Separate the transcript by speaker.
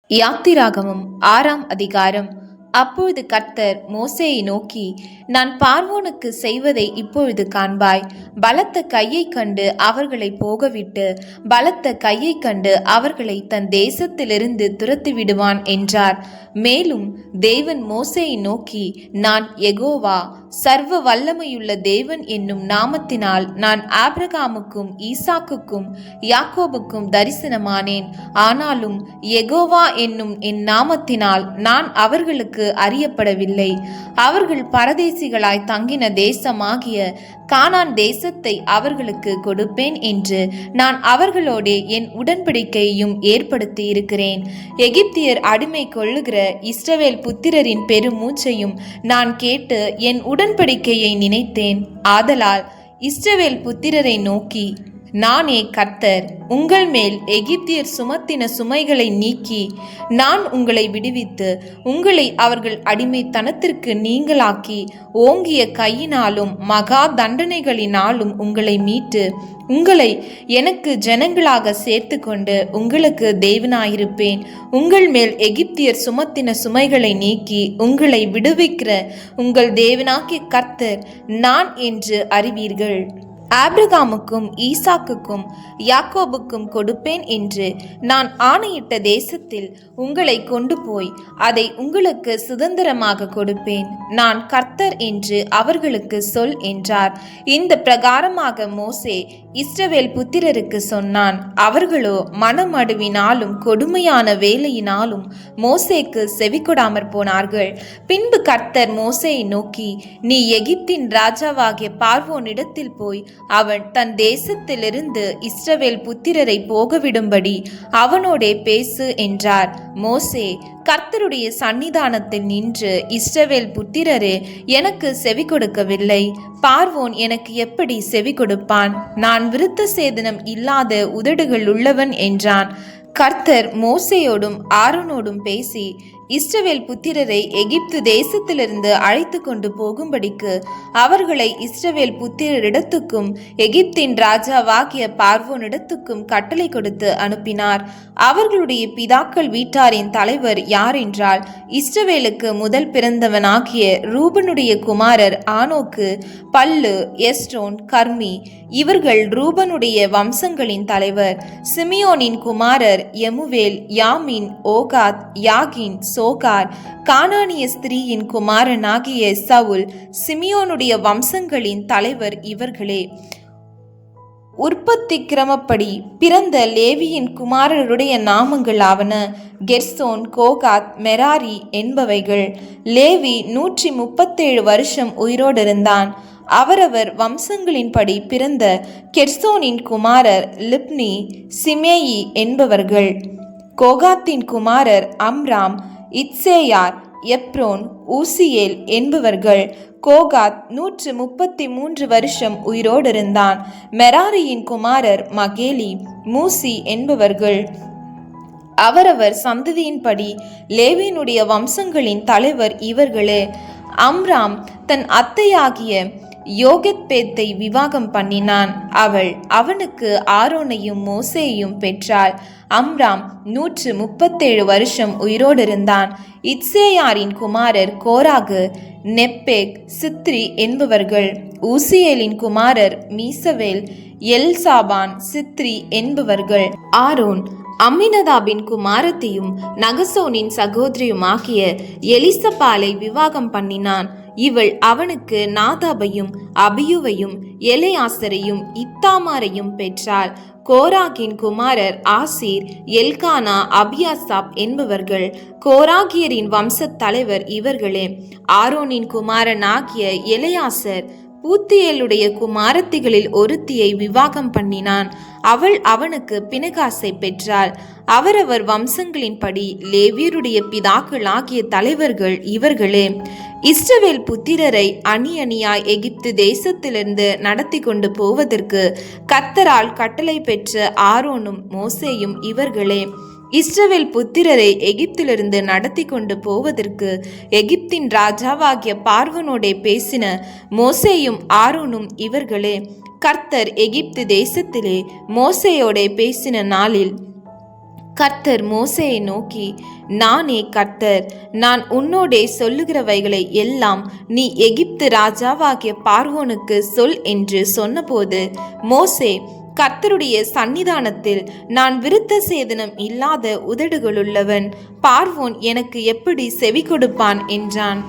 Speaker 1: யாத்திராகமம் 6ஆம் அதிகாரம். அப்பொழுது கர்த்தர் மோசேயை நோக்கி, நான் பார்வோனுக்கு செய்வதை இப்பொழுது காண்பாய். பலத்த கையைக் கண்டு அவர்களை போகவிட்டு பலத்த கையைக் கண்டு அவர்களை தன் தேசத்திலிருந்து துரத்தி விடுவான் என்றார். மேலும் தேவன் மோசேயை நோக்கி, நான் யெகோவா, சர்வ வல்லமையுள்ள தேவன் என்னும் நாமத்தினால் நான் ஆபிரகாமுக்கும் ஈசாக்குக்கும் யாக்கோபுக்கும் தரிசனமானேன். ஆனாலும் யெகோவா என்னும் என் நாமத்தினால் நான் அவர்களுக்கு அறியப்படவில்லை. அவர்கள் பரதேசிகளாய் தங்கின தேசமாகிய கானான் தேசத்தை அவர்களுக்கு கொடுப்பேன் என்று நான் அவர்களோடே என் உடன்படிக்கையையும் ஏற்படுத்தி இருக்கிறேன். எகிப்தியர் அடிமை கொள்ளுகிற இஸ்ரவேல் புத்திரரின் பெருமூச்சையும் நான் கேட்டு என் உடன்படிக்கையை நினைத்தேன். ஆதலால் இஸ்ரவேல் புத்திரரை நோக்கி, நானே கர்த்தர், உங்கள் மேல் எகிப்தியர் சுமத்தின சுமைகளை நீக்கி நான் உங்களை விடுவித்து உங்களை அவர்கள் அடிமைத்தனத்திற்கு நீங்களாக்கி ஓங்கிய கையினாலும் மகா தண்டனைகளினாலும் உங்களை மீட்டு உங்களை எனக்கு ஜனங்களாக சேர்த்து கொண்டு உங்களுக்கு தேவனாயிருப்பேன். உங்கள் மேல் எகிப்தியர் சுமத்தின சுமைகளை நீக்கி உங்களை விடுவிக்கிற உங்கள் தேவனாகிய கர்த்தர் நான் என்று அறிவீர்கள். ஆபிரகாமுக்கும் ஈசாக்குக்கும் யாக்கோபுக்கும் கொடுப்பேன் என்று நான் ஆணையிட்ட தேசத்தில் உங்களை கொண்டு போய் அதை உங்களுக்கு சுதந்திரமாக கொடுப்பேன். நான் கர்த்தர் என்று அவர்களுக்கு சொல் என்றார். இந்த பிரகாரமாக மோசே இஸ்ரவேல் புத்திரருக்கு சொன்னான். அவர்களோ மனமடுவினாலும் கொடுமையான வேலையினாலும் மோசேக்கு செவிகொடாமற் போனார்கள். பின்பு கர்த்தர் மோசேயை நோக்கி, நீ எகிப்தின் ராஜாவாகிய பார்வோனிடத்தில் போய் அவன் தன் தேசத்திலிருந்து இஸ்ரவேல் புத்திரரை போகவிடும்படி அவனோடே பேசு என்றார். மோசே கர்த்தருடைய சன்னிதானத்தில் நின்று, இஸ்ரவேல் புத்திரரே, எனக்கு செவி கொடுக்கவில்லை. பார்வோன் எனக்கு எப்படி செவி கொடுப்பான்? நான் விருத்த சேதனம் இல்லாத உதடுகள் உள்ளவன் என்றான். கர்த்தர் மோசேயோடும் ஆரோனோடும் பேசி, இஸ்ரவேல் புத்திரரை எகிப்து தேசத்திலிருந்து அழைத்து கொண்டு போகும்படிக்கு அவர்களை இஸ்ரவேல் புத்திரரிடத்துக்கும் எகிப்தின் ராஜாவாகிய பார்வோனிடத்துக்கும் கட்டளை கொடுத்து அனுப்பினார். அவர்களுடைய பிதாக்கள் வீட்டாரின் தலைவர் யார் என்றால், இஸ்ரவேலுக்கு முதல் பிறந்தவனாகிய ரூபனுடைய குமாரர் ஆனோக்கு, பல்லு, எஸ்ரோன், கர்மி. இவர்கள் ரூபனுடைய வம்சங்களின் தலைவர். சிமியோனின் குமாரர் எமுவேல், யாமின், ஓகாத், யாகின், சோகார். கானானிய ஸ்திரீயின் குமாரனாகிய சவுல். சிமியோனுடைய வம்சங்களின் தலைவர் இவர்களே. உற்பத்தி கிரமப்படி பிறந்த லேவியின் குமாரருடைய நாமங்கள் ஆவன: கெர்சோன், கோகாத், மெராரி என்பவைகள். லேவி 137 வருஷம் உயிரோடு இருந்தான். அவரவர் வம்சங்களின்படி பிறந்த கெர்சோனின் குமாரர் லிப்னி, சிமேயி என்பவர்கள். கோகாத்தின் குமாரர் அம்ராம், இத்சேயார், எப்ரோன், ஊசியேல் என்பவர்கள். கோகாத் 133 வருஷம் உயிரோடு இருந்தான். மெராரியின் குமாரர் மகேலி, மூசி என்பவர்கள். அவரவர் சந்ததியின்படி லேவியினுடைய வம்சங்களின் தலைவர் இவர்களே. அம்ராம் தன் அத்தையாகிய யோகெத்பேத்தை விவாகம் பண்ணினான். அவள் அவனுக்கு ஆரோனையும் மோசேயையும் பெற்றாள். அம்ராம் 137 வருஷம் உயிரோடு இருந்தான். இத்சேயாரின் குமாரர் கோராகு, நெப்பேக், சித்ரி என்பவர்கள். ஊசியேலின் குமாரர் மீசவேல், எல்சாபான், சித்ரி என்பவர்கள். ஆரோன் அம்மினதாபின் குமாரத்தையும் நகசோனின் சகோதரியுமாகிய எலிசபாலை விவாகம் பண்ணினான். இவள் அவனுக்கு நாதாபையும் அபியுவையும் எலெயாசரையும் இத்தாமாரையும் பெற்றாள். கோராகின் குமாரர் ஆசீர், எல்கானா, அபியாசாப் என்பவர்கள். கோராகியரின் வம்சத் தலைவர் இவர்களே. ஆரோனின் குமாரனாகிய எலெயாசர் பூத்தியேலுடைய குமாரத்திகளில் ஒருத்தியை விவாகம் பண்ணினான். அவள் அவனுக்கு பினகாசை பெற்றாள். அவரவர் வம்சங்களின்படி லேவியருடைய பிதாக்கள் ஆகிய தலைவர்கள் இவர்களே. இஸ்ரவேல் புத்திரரை அணி அணியாய் எகிப்து தேசத்திலிருந்து நடத்தி கொண்டு போவதற்கு கர்த்தரால் கட்டளை பெற்ற ஆரோனும் மோசேயும் இவர்களே. இஸ்ரவேல் புத்திரரை எகிப்திலிருந்து நடத்தி கொண்டு போவதற்கு எகிப்தின் ராஜாவாகிய பார்வோனோடே பேசின மோசேயும் ஆரோனும் இவர்களே. கர்த்தர் எகிப்து தேசத்திலே மோசேயோடே பேசின நாளில் கர்த்தர் மோசேயை நோக்கி, நானே கர்த்தர், நான் உன்னோடே சொல்லுகிறவைகளை எல்லாம் நீ எகிப்து ராஜாவாகிய பார்வோனுக்கு சொல் என்று சொன்னபோது, மோசே கர்த்தருடைய சந்நிதானத்தில் நான் விருத்த சேதனம் இல்லாத உதடுகளுள்ளவன், பார்வோன் எனக்கு எப்படி செவி கொடுப்பான் என்றான்.